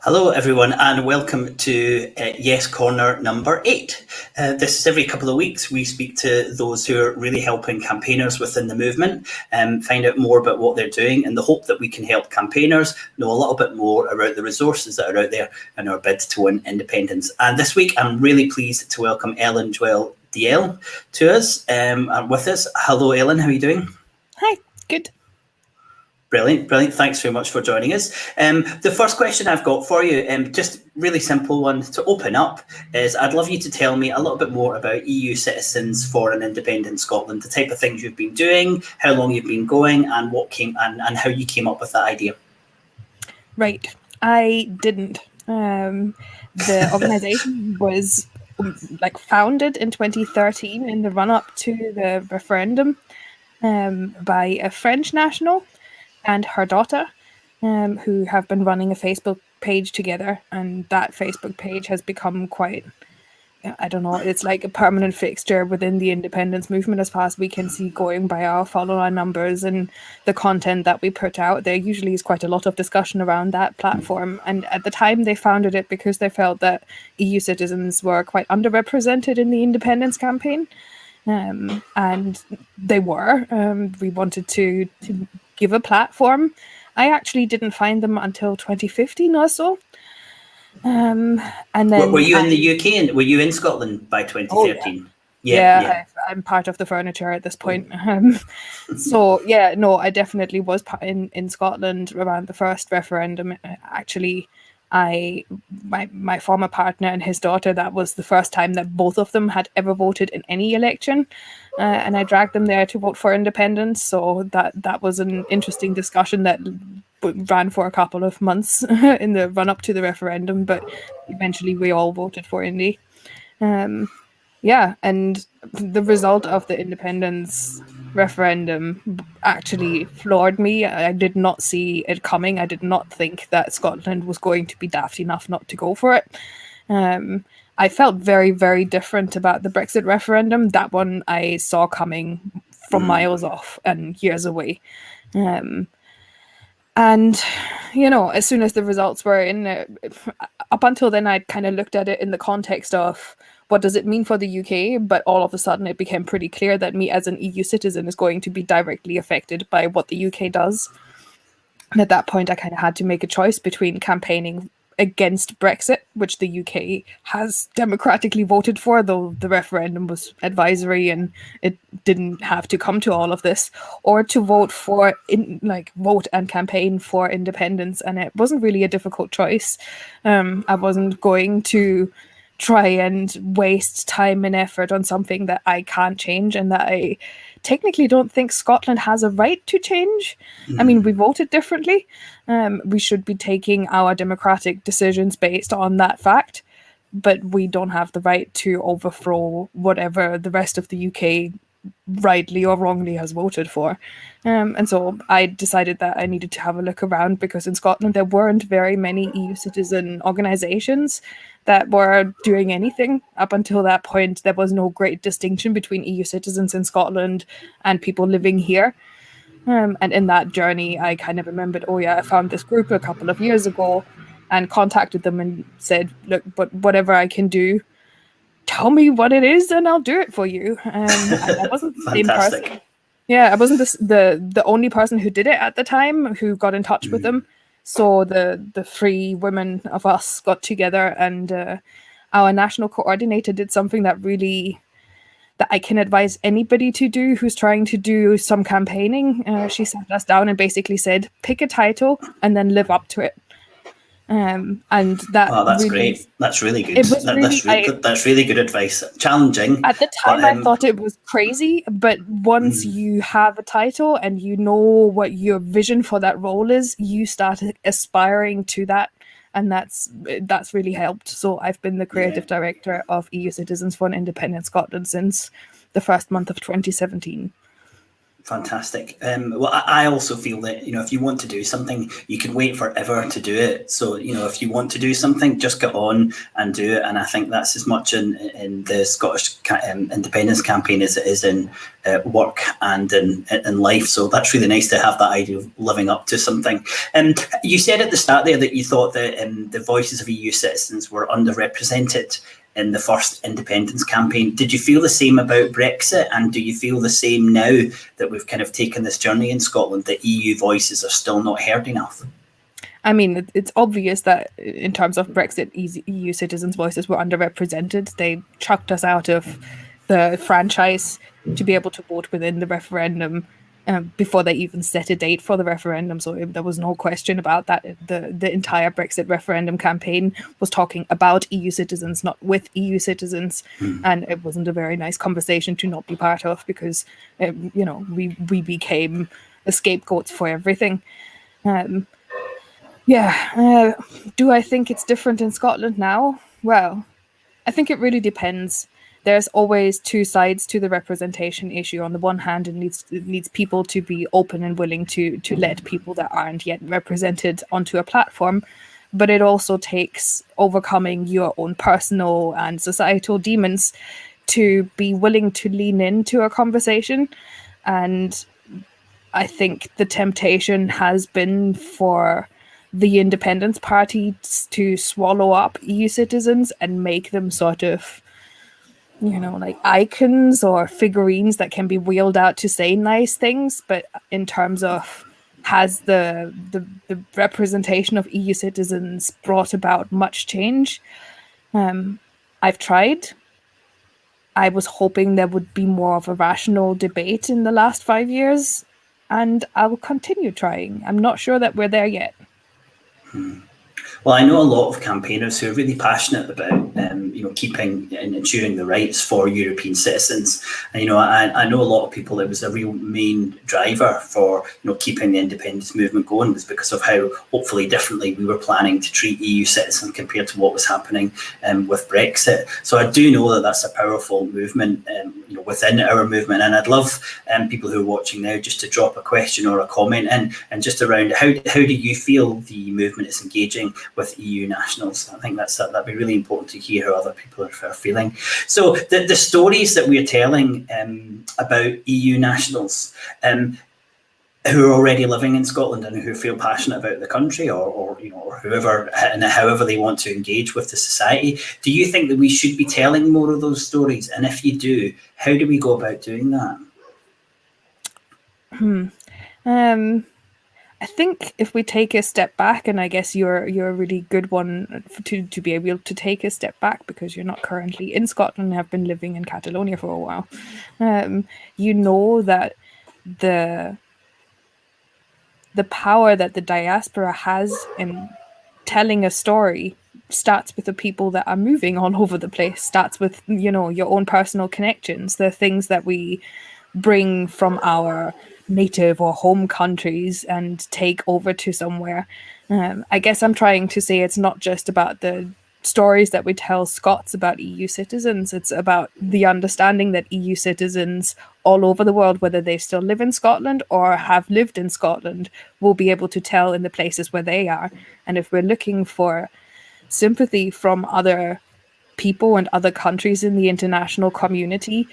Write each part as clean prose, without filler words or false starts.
Hello, everyone, and welcome to Yes Corner number 8. This is every couple of weeks. We speak to those who are really helping campaigners within the movement and find out more about what they're doing in the hope that we can help campaigners know a little bit more about the resources that are out there in our bid to win independence. And this week, I'm really pleased to welcome Ellen Joëlle Dalȝell to us and with us. Hello, Ellen. How are you doing? Hi, good. Brilliant. Thanks very much for joining us. The first question I've got for you, just really simple one to open up, is I'd love you to tell me a little bit more about EU Citizens for an Independent Scotland, the type of things you've been doing, how long you've been going, and and how you came up with that idea. Right. I didn't. The organisation was founded in 2013 in the run-up to the referendum by a French national and her daughter, who have been running a Facebook page together, and that Facebook page has become quite, I don't know, it's like a permanent fixture within the independence movement as far as we can see, going by our follower numbers and the content that we put out. There usually is quite a lot of discussion around that platform, and at the time they founded it because they felt that EU citizens were quite underrepresented in the independence campaign. And they were. We wanted to give a platform. I actually didn't find them until 2015 or so. And then were you in the UK and were you in Scotland by 2013? Oh, yeah. I'm part of the furniture at this point. So yeah, no, I definitely was in Scotland around the first referendum. Actually, my former partner and his daughter, that was the first time that both of them had ever voted in any election, and I dragged them there to vote for independence. So that was an interesting discussion that ran for a couple of months in the run up to the referendum, but eventually we all voted for Indy. Yeah, and the result of the independence referendum actually floored me. I did not see it coming. I did not think that Scotland was going to be daft enough not to go for it. I felt very, very different about the Brexit referendum. That one I saw coming from miles off and years away. And, you know, as soon as the results were in, up until then, I'd kind of looked at it in the context of what does it mean for the UK? But all of a sudden, it became pretty clear that me as an EU citizen is going to be directly affected by what the UK does. And at that point, I kind of had to make a choice between campaigning against Brexit, which the UK has democratically voted for, though the referendum was advisory and it didn't have to come to all of this, or to vote and campaign for independence. And it wasn't really a difficult choice. I wasn't going to try and waste time and effort on something that I can't change and that I technically don't think Scotland has a right to change. I mean, we voted differently. We should be taking our democratic decisions based on that fact, but we don't have the right to overthrow whatever the rest of the UK rightly or wrongly has voted for. And so I decided that I needed to have a look around, because in Scotland there weren't very many EU citizen organisations that were doing anything. Up until that point, there was no great distinction between EU citizens in Scotland and people living here. And in that journey, I kind of remembered, oh yeah, I found this group a couple of years ago and contacted them and said, look, but whatever I can do, tell me what it is and I'll do it for you. I wasn't the same person. Yeah, I wasn't the only person who did it at the time who got in touch with them. So the three women of us got together, and our national coordinator did something that I can advise anybody to do who's trying to do some campaigning. She sat us down and basically said, pick a title and then live up to it. And that that's great. That's really good. That's really good advice. Challenging. At the time, I thought it was crazy, but once you have a title and you know what your vision for that role is, you start aspiring to that, and that's really helped. So I've been the creative director of EU Citizens for an Independent Scotland since the first month of 2017. Fantastic. Well, I also feel that, if you want to do something, you can wait forever to do it. So, if you want to do something, just get on and do it. And I think that's as much in the Scottish independence campaign as it is in work and in life. So that's really nice to have that idea of living up to something. You said at the start there that you thought that the voices of EU citizens were underrepresented in the first independence campaign. Did you feel the same about Brexit? And do you feel the same now that we've kind of taken this journey in Scotland, that EU voices are still not heard enough? I mean, it's obvious that in terms of Brexit, EU citizens' voices were underrepresented. They chucked us out of the franchise to be able to vote within the referendum before they even set a date for the referendum. So there was no question about that. The entire Brexit referendum campaign was talking about EU citizens, not with EU citizens. And it wasn't a very nice conversation to not be part of, because, we became the scapegoats for everything. Do I think it's different in Scotland now? Well, I think it really depends. There's always two sides to the representation issue. On the one hand, it needs people to be open and willing to let people that aren't yet represented onto a platform. But it also takes overcoming your own personal and societal demons to be willing to lean into a conversation. And I think the temptation has been for the Independence Party to swallow up EU citizens and make them sort of, like icons or figurines that can be wheeled out to say nice things. But in terms of, has the representation of EU citizens brought about much change? I've tried. I was hoping there would be more of a rational debate in the last 5 years, and I will continue trying. I'm not sure that we're there yet. Well, I know a lot of campaigners who are really passionate about, keeping and ensuring the rights for European citizens. And, I know a lot of people, it was a real main driver for, keeping the independence movement going, was because of how hopefully differently we were planning to treat EU citizens compared to what was happening with Brexit. So I do know that that's a powerful movement, within our movement. And I'd love people who are watching now just to drop a question or a comment in, and just around how do you feel the movement is engaging with EU nationals? I think that'd be really important to hear how other people are feeling. So the stories that we're telling about EU nationals who are already living in Scotland and who feel passionate about the country, or whoever and however they want to engage with the society, do you think that we should be telling more of those stories? And if you do, how do we go about doing that? I think if we take a step back, and I guess you're a really good one to be able to take a step back, because you're not currently in Scotland and have been living in Catalonia for a while. That the power that the diaspora has in telling a story starts with the people that are moving all over the place, starts with, your own personal connections, the things that we bring from our native or home countries and take over to somewhere. I guess I'm trying to say it's not just about the stories that we tell Scots about EU citizens. It's about the understanding that EU citizens all over the world, whether they still live in Scotland or have lived in Scotland, will be able to tell in the places where they are. And if we're looking for sympathy from other people and other countries in the international community,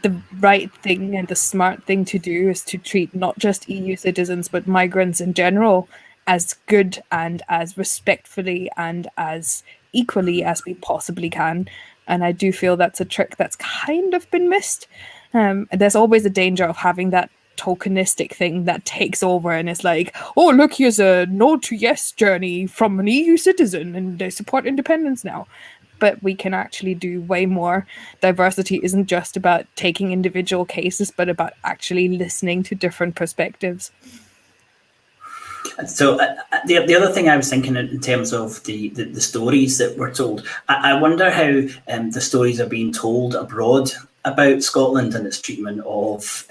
the right thing and the smart thing to do is to treat not just EU citizens, but migrants in general as good and as respectfully and as equally as we possibly can. And I do feel that's a trick that's kind of been missed. There's always a danger of having that tokenistic thing that takes over and it's like, oh, look, here's a no to yes journey from an EU citizen and they support independence now. But we can actually do way more. Diversity isn't just about taking individual cases, but about actually listening to different perspectives. So the other thing I was thinking in terms of the stories that were told, I wonder how the stories are being told abroad about Scotland and its treatment of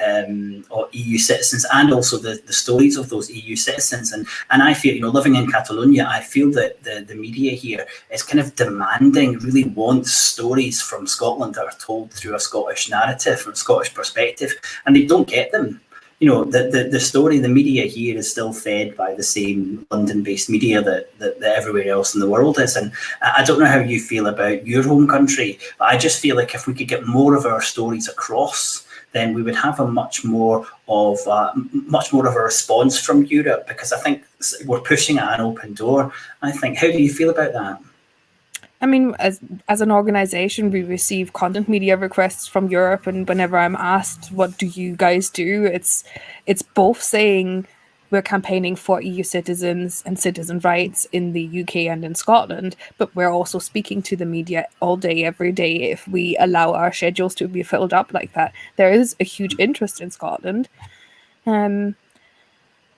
EU citizens, and also the stories of those EU citizens. And I feel, living in Catalonia, I feel that the media here is kind of demanding, really wants stories from Scotland that are told through a Scottish narrative, from a Scottish perspective, and they don't get them the story, the media here is still fed by the same London-based media that everywhere else in the world is. And I don't know how you feel about your home country, but I just feel like if we could get more of our stories across, then we would have a much more of a response from Europe, because I think we're pushing at an open door. I think, how do you feel about that? I mean, as an organization, we receive content media requests from Europe, and whenever I'm asked, what do you guys do? It's both saying we're campaigning for EU citizens and citizen rights in the UK and in Scotland, but we're also speaking to the media all day, every day, if we allow our schedules to be filled up like that. There is a huge interest in Scotland.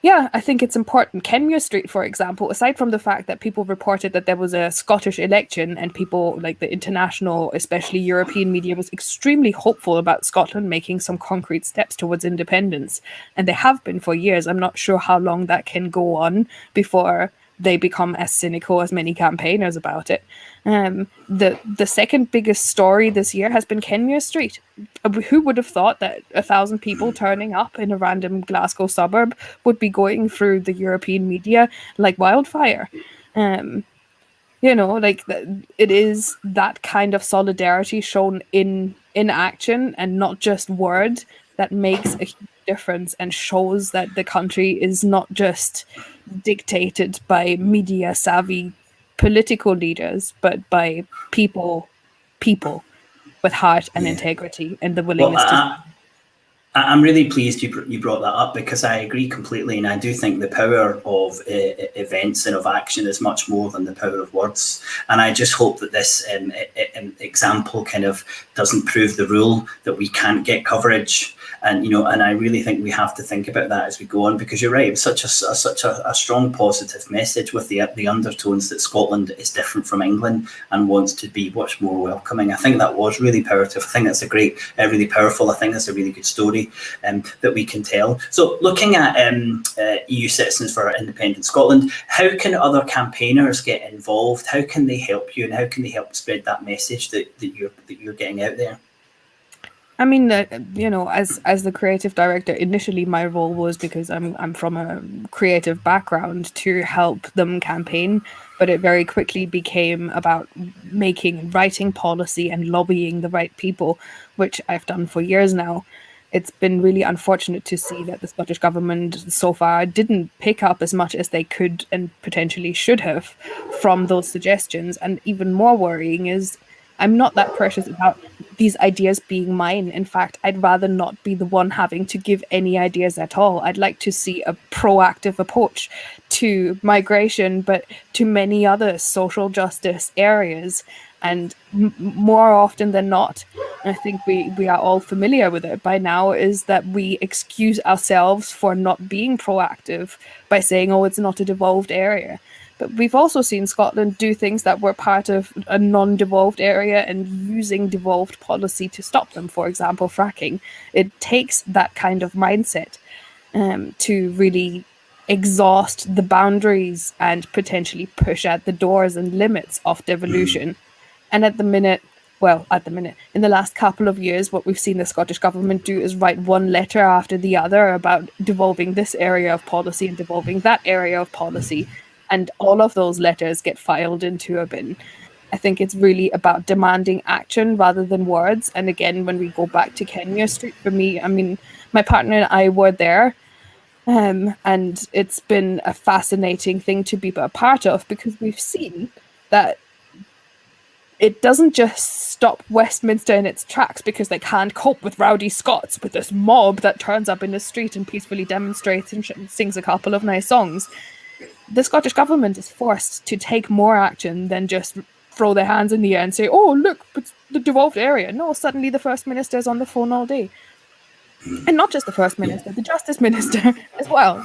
Yeah, I think it's important. Kenmure Street, for example, aside from the fact that people reported that there was a Scottish election and people, like the international, especially European media, was extremely hopeful about Scotland making some concrete steps towards independence. And they have been for years. I'm not sure how long that can go on before they become as cynical as many campaigners about it. The second biggest story this year has been Kenmure Street. Who would have thought that 1,000 people turning up in a random Glasgow suburb would be going through the European media like wildfire? It is that kind of solidarity shown in action and not just word that makes a huge difference and shows that the country is not just dictated by media savvy political leaders, but by people with heart and integrity and the willingness to. I'm really pleased you brought that up, because I agree completely, and I do think the power of events and of action is much more than the power of words. And I just hope that this example kind of doesn't prove the rule that we can't get coverage. And and I really think we have to think about that as we go on, because you're right, it was such a strong positive message with the undertones that Scotland is different from England and wants to be much more welcoming. I think that was really powerful. I think that's really powerful. I think that's a really good story that we can tell. So looking at EU Citizens for Independent Scotland, how can other campaigners get involved? How can they help you, and how can they help spread that message that you're getting out there? I mean, as the creative director, initially my role was, because I'm from a creative background, to help them campaign, but it very quickly became about making and writing policy and lobbying the right people, which I've done for years now. It's been really unfortunate to see that the Scottish government so far didn't pick up as much as they could and potentially should have from those suggestions. And even more worrying is I'm not that precious about these ideas being mine. In fact, I'd rather not be the one having to give any ideas at all. I'd like to see a proactive approach to migration, but to many other social justice areas. And more often than not, and I think we are all familiar with it by now, is that we excuse ourselves for not being proactive by saying, oh, it's not a devolved area. But we've also seen Scotland do things that were part of a non-devolved area and using devolved policy to stop them. For example, fracking. It takes that kind of mindset to really exhaust the boundaries and potentially push at the doors and limits of devolution. And in the last couple of years, what we've seen the Scottish government do is write one letter after the other about devolving this area of policy and devolving that area of policy. And all of those letters get filed into a bin. I think it's really about demanding action rather than words. And again, when we go back to Kenmure Street, for me, I mean, my partner and I were there. And it's been a fascinating thing to be a part of, because we've seen that it doesn't just stop Westminster in its tracks because they can't cope with rowdy Scots, with this mob that turns up in the street and peacefully demonstrates and sings a couple of nice songs. The Scottish government is forced to take more action than just throw their hands in the air and say, oh, look, it's the devolved area. No, suddenly the First Minister is on the phone all day. And not just the First Minister, the Justice Minister as well,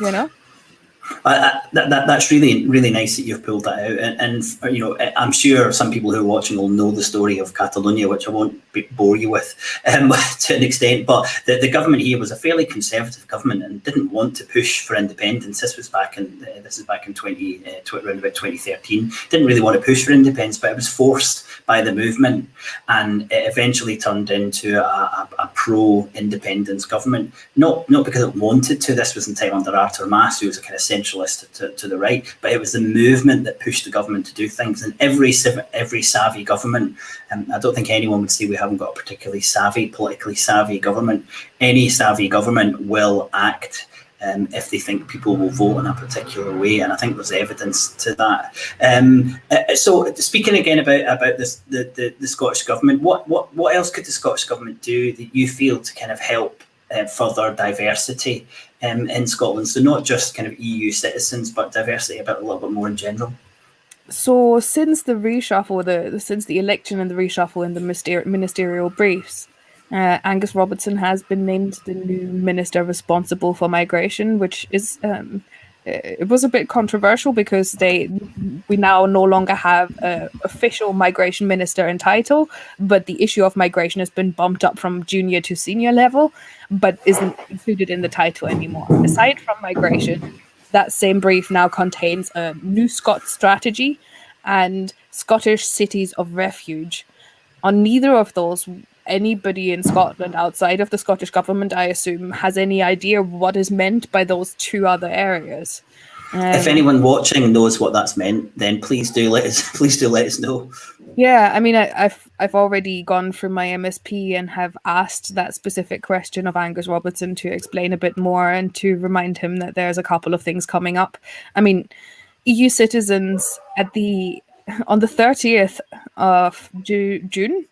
That's really nice that you've pulled that out, and I'm sure some people who are watching will know the story of Catalonia, which I won't bore you with to an extent. But the government here was a fairly conservative government and didn't want to push for independence. This is back in 2013. Didn't really want to push for independence, but it was forced by the movement, and it eventually turned into a pro-independence government. Not because it wanted to. This was in time under Artur Mas, who was a kind of centralist to the right, but it was the movement that pushed the government to do things. And every savvy government, and I don't think anyone would say we haven't got a particularly politically savvy government. Any savvy government will act if they think people will vote in a particular way, and I think there's evidence to that. So speaking again about this, the Scottish government, what else could the Scottish government do that you feel to kind of help further diversity in Scotland? So not just kind of EU citizens, but diversity a little bit more in general. So since the reshuffle, since the election and the reshuffle in the ministerial briefs, Angus Robertson has been named the new minister responsible for migration, which is it was a bit controversial because we now no longer have an official migration minister in title, but the issue of migration has been bumped up from junior to senior level, but isn't included in the title anymore. Aside from migration, that same brief now contains a New Scots strategy and Scottish cities of refuge. On neither of those, anybody in Scotland outside of the Scottish government, I assume, has any idea what is meant by those two other areas. If anyone watching knows what that's meant, then please do let us know. Yeah, I mean, I've already gone through my MSP and have asked that specific question of Angus Robertson to explain a bit more and to remind him that there's a couple of things coming up. I mean, EU citizens on the 30th of June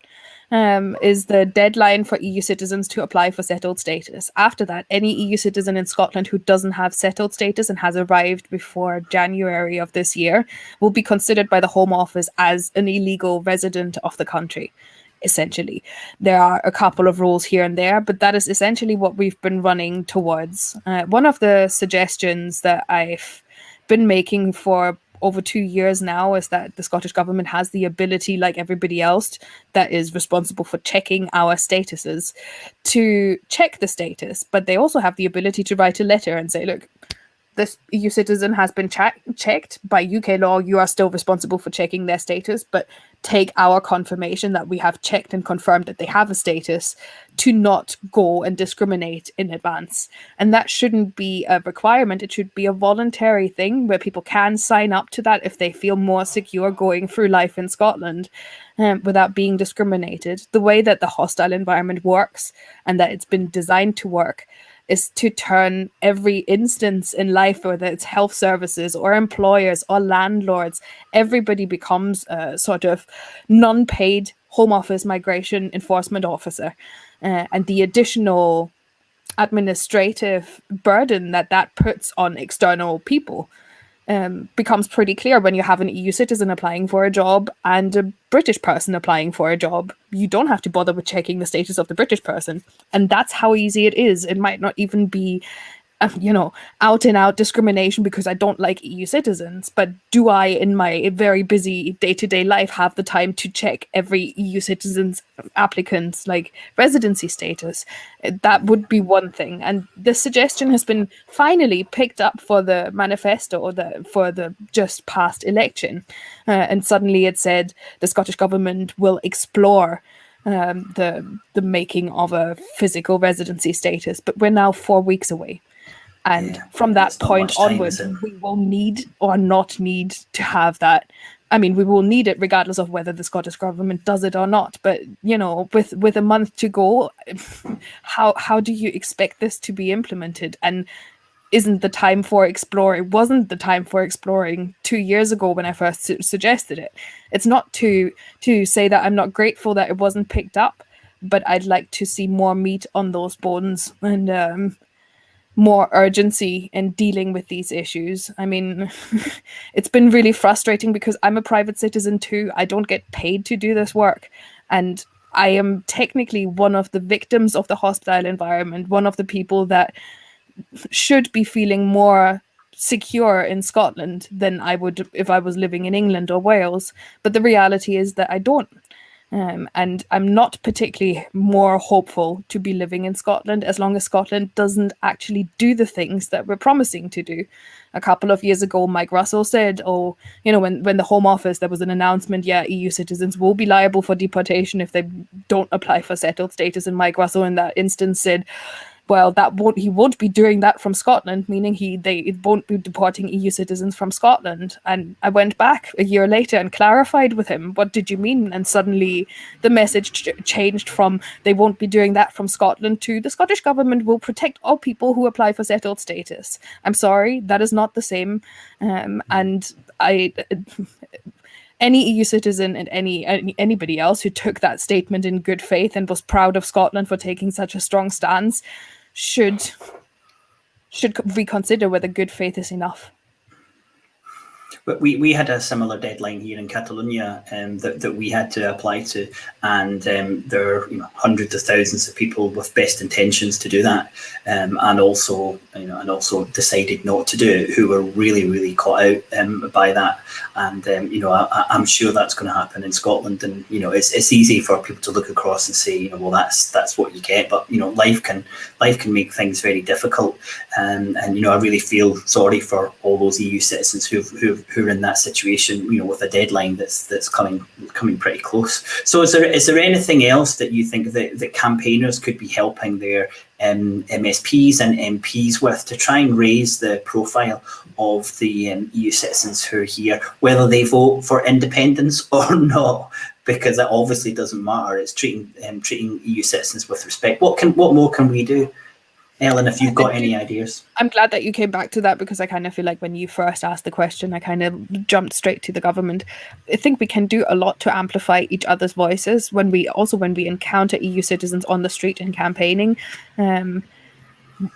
is the deadline for EU citizens to apply for settled status. After that, any EU citizen in Scotland who doesn't have settled status and has arrived before January of this year will be considered by the Home Office as an illegal resident of the country. Essentially, there are a couple of rules here and there, but that is essentially what we've been running towards. One of the suggestions that I've been making for over 2 years now is that the Scottish government has the ability, like everybody else that is responsible for checking our statuses, to check the status, but they also have the ability to write a letter and say, look, this EU citizen has been checked by UK law. You are still responsible for checking their status, but take our confirmation that we have checked and confirmed that they have a status to not go and discriminate in advance. And that shouldn't be a requirement. It should be a voluntary thing where people can sign up to that if they feel more secure going through life in Scotland without being discriminated. The way that the hostile environment works and that it's been designed to work is to turn every instance in life, whether it's health services or employers or landlords, everybody becomes a sort of non-paid Home Office migration enforcement officer. And the additional administrative burden that puts on external people becomes pretty clear when you have an EU citizen applying for a job and a British person applying for a job. You don't have to bother with checking the status of the British person. And that's how easy it is. It might not even be, out and out discrimination because I don't like EU citizens. But do I, in my very busy day-to-day life, have the time to check every EU citizen's applicant's residency status? That would be one thing. And this suggestion has been finally picked up for the manifesto for the just past election. And suddenly it said the Scottish government will explore the making of a physical residency status. But we're now 4 weeks away. And from that point onwards, we will need or not need to have that. I mean, we will need it regardless of whether the Scottish government does it or not. But, with a month to go, how do you expect this to be implemented? And wasn't the time for exploring 2 years ago when I first suggested it. It's not to say that I'm not grateful that it wasn't picked up, but I'd like to see more meat on those bones and more urgency in dealing with these issues. I mean, it's been really frustrating because I'm a private citizen too. I don't get paid to do this work. And I am technically one of the victims of the hostile environment, one of the people that should be feeling more secure in Scotland than I would if I was living in England or Wales. But the reality is that I don't. And I'm not particularly more hopeful to be living in Scotland as long as Scotland doesn't actually do the things that we're promising to do. A couple of years ago, Mike Russell said, when the Home Office, there was an announcement, EU citizens will be liable for deportation if they don't apply for settled status. And Mike Russell in that instance said, well, he won't be doing that from Scotland, meaning they won't be deporting EU citizens from Scotland. And I went back a year later and clarified with him, what did you mean? And suddenly the message changed from they won't be doing that from Scotland to the Scottish government will protect all people who apply for settled status. I'm sorry, that is not the same. Any EU citizen and anybody else who took that statement in good faith and was proud of Scotland for taking such a strong stance should reconsider whether good faith is enough. But we had a similar deadline here in Catalonia that we had to apply to, and there are hundreds of thousands of people with best intentions to do that, and also decided not to do it, who were really caught out by that. And I'm sure that's going to happen in Scotland. And it's easy for people to look across and say, well, that's what you get. But life can make things very difficult. And I really feel sorry for all those EU citizens who are in that situation, with a deadline that's coming pretty close. So is there anything else that you think that campaigners could be helping their MSPs and MPs with to try and raise the profile of the EU citizens who are here, whether they vote for independence or not? Because that obviously doesn't matter. It's treating EU citizens with respect. What more can we do? Ellen, if you've got any ideas. I'm glad that you came back to that, because I kind of feel like when you first asked the question, I kind of jumped straight to the government. I think we can do a lot to amplify each other's voices when we encounter EU citizens on the street and campaigning.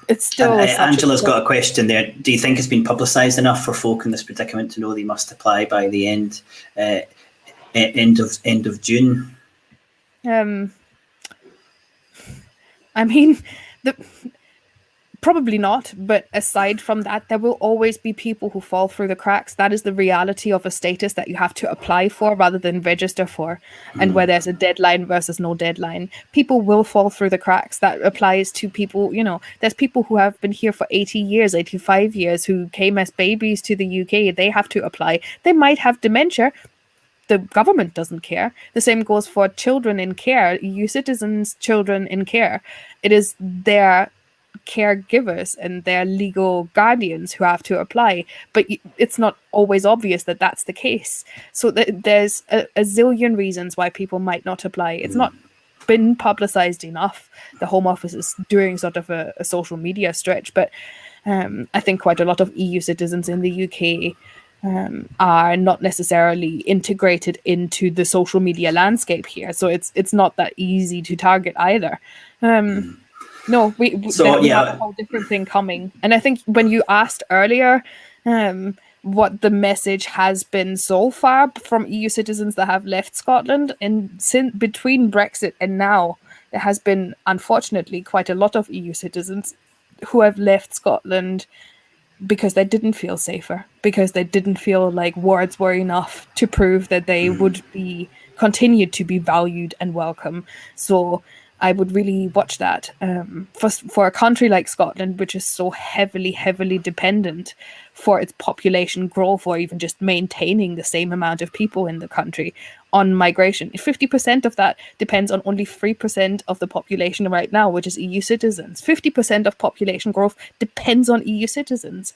It's still... Angela's got a question there. Do you think it's been publicised enough for folk in this predicament to know they must apply by the end of June? I mean... Probably not, but aside from that, there will always be people who fall through the cracks. That is the reality of a status that you have to apply for rather than register for, and where there's a deadline versus no deadline. People will fall through the cracks. That applies to people, there's people who have been here for 80 years, 85 years, who came as babies to the UK. They have to apply. They might have dementia. The government doesn't care. The same goes for children in care, EU citizens, children in care. It is their caregivers and their legal guardians who have to apply, but it's not always obvious that that's the case. So there's a zillion reasons why people might not apply. It's not been publicized enough. The Home Office is doing sort of a social media stretch, but I think quite a lot of EU citizens in the UK are not necessarily integrated into the social media landscape here, so it's not that easy to target either. No, we have a whole different thing coming. And I think when you asked earlier what the message has been so far from EU citizens that have left Scotland, and between Brexit and now, there has been, unfortunately, quite a lot of EU citizens who have left Scotland because they didn't feel safer, because they didn't feel like words were enough to prove that they would be continued to be valued and welcome. So I would really watch that. For a country like Scotland, which is so heavily dependent for its population growth, or even just maintaining the same amount of people in the country on migration. 50% of that depends on only 3% of the population right now, which is EU citizens. 50% of population growth depends on EU citizens.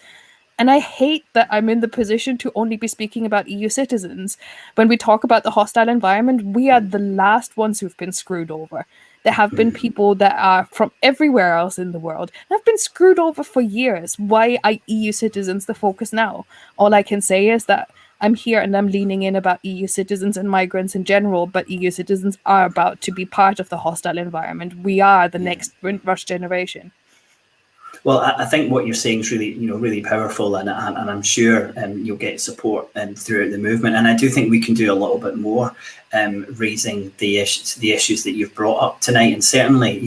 And I hate that I'm in the position to only be speaking about EU citizens. When we talk about the hostile environment, we are the last ones who've been screwed over. There have been people that are from everywhere else in the world that have been screwed over for years. Why are EU citizens the focus now? All I can say is that I'm here and I'm leaning in about EU citizens and migrants in general, but EU citizens are about to be part of the hostile environment. We are the next Windrush generation. Well, I think what you're saying is really powerful, and I'm sure you'll get support throughout the movement. And I do think we can do a little bit more raising the issues that you've brought up tonight. And certainly,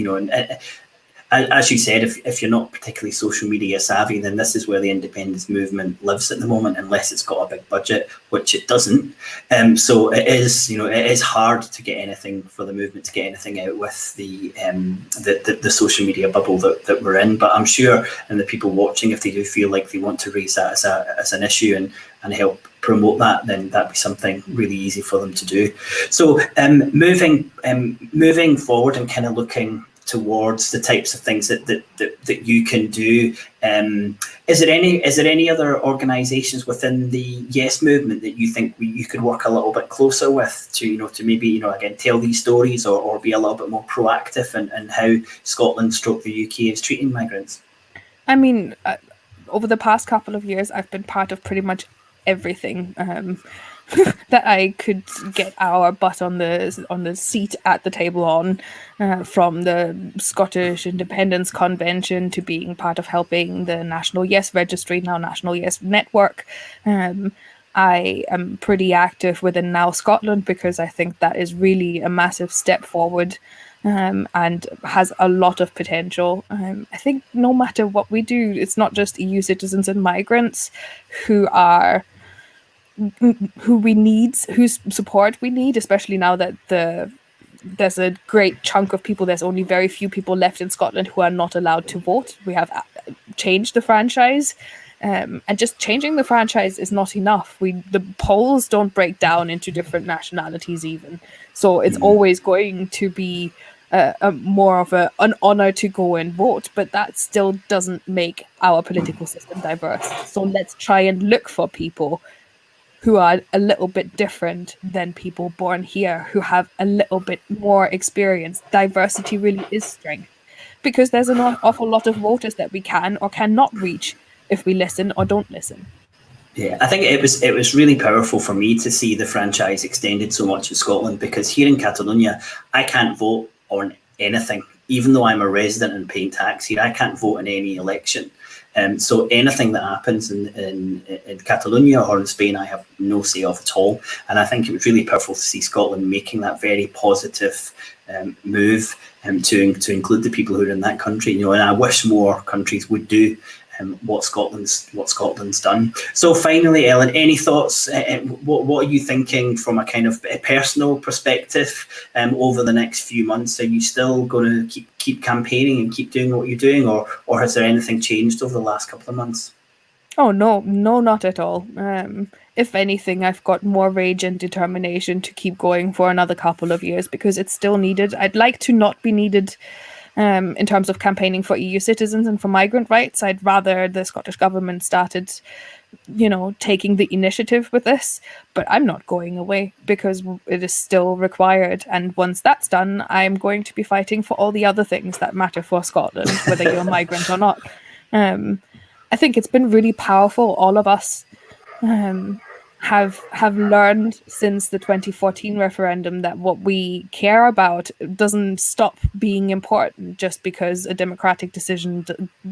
as you said, if you're not particularly social media savvy, then this is where the independence movement lives at the moment, unless it's got a big budget, which it doesn't. So it is hard to get anything for the movement to get anything out with the social media bubble that we're in. But I'm sure, and the people watching, if they do feel like they want to raise that as an issue and help promote that, then that'd be something really easy for them to do. So moving forward and kind of looking towards the types of things that you can do. Is there any other organisations within the Yes movement that you think you could work a little bit closer with to maybe again tell these stories or be a little bit more proactive in how Scotland / the UK is treating migrants? I mean, over the past couple of years, I've been part of pretty much everything that I could get our butt on the seat at the table on, from the Scottish Independence Convention to being part of helping the National Yes Registry, now National Yes Network. I am pretty active within Now Scotland because I think that is really a massive step forward, and has a lot of potential. I think no matter what we do, it's not just EU citizens and migrants who we need, whose support we need, especially now that there's a great chunk of people, there's only very few people left in Scotland who are not allowed to vote. We have changed the franchise, and just changing the franchise is not enough. The polls don't break down into different nationalities even, so it's always going to be more of an honor to go and vote, but that still doesn't make our political system diverse. So let's try and look for people who are a little bit different than people born here, who have a little bit more experience. Diversity really is strength, because there's an awful lot of voters that we can or cannot reach if we listen or don't listen. Yeah, I think it was really powerful for me to see the franchise extended so much in Scotland, because here in Catalonia, I can't vote on anything. Even though I'm a resident and paying tax here, I can't vote in any election. So anything that happens in Catalonia or in Spain, I have no say of at all. And I think it was really powerful to see Scotland making that very positive move to include the people who are in that country. And I wish more countries would do what Scotland's done. So finally, Ellen, any thoughts? What are you thinking from a kind of a personal perspective over the next few months? Are you still going to keep campaigning and keep doing what you're doing, or has there anything changed over the last couple of months? Oh no, not at all. If anything, I've got more rage and determination to keep going for another couple of years, because it's still needed. I'd like to not be needed in terms of campaigning for EU citizens and for migrant rights. I'd rather the Scottish government started, taking the initiative with this, but I'm not going away because it is still required. And once that's done, I'm going to be fighting for all the other things that matter for Scotland, whether you're a migrant or not. I think it's been really powerful. All of us have learned since the 2014 referendum that what we care about doesn't stop being important just because a democratic decision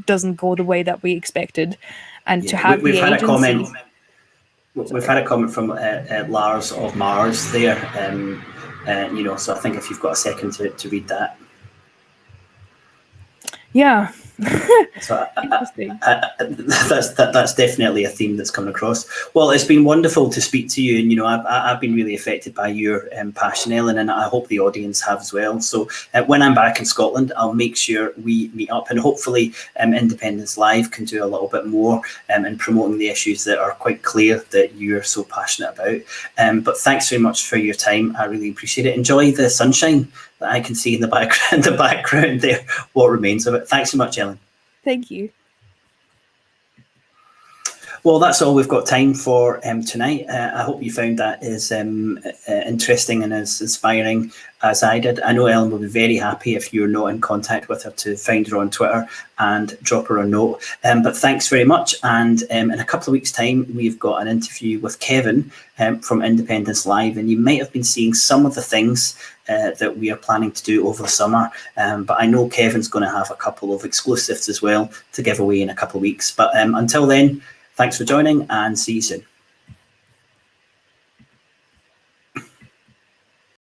doesn't go the way that we expected. And to have we've the had agency... a comment. We've had a comment from Lars of Mars there. So I think if you've got a second to read that. Yeah. So that's definitely a theme that's coming across. Well, it's been wonderful to speak to you, and I've been really affected by your passion, Ellen, and I hope the audience have as well. So when I'm back in Scotland, I'll make sure we meet up, and hopefully Independence Live can do a little bit more in promoting the issues that are quite clear that you're so passionate about. But thanks very much for your time. I really appreciate it. Enjoy the sunshine that I can see in the background there, what remains of it. Thanks so much, Ellen. Thank you. Well, that's all we've got time for tonight. I hope you found that as interesting and as inspiring as I did. I know Ellen will be very happy if you're not in contact with her to find her on Twitter and drop her a note. But thanks very much. And in a couple of weeks' time, we've got an interview with Kevin from Independence Live. And you might have been seeing some of the things that we are planning to do over the summer. But I know Kevin's going to have a couple of exclusives as well to give away in a couple of weeks. But until then, thanks for joining, and see you soon.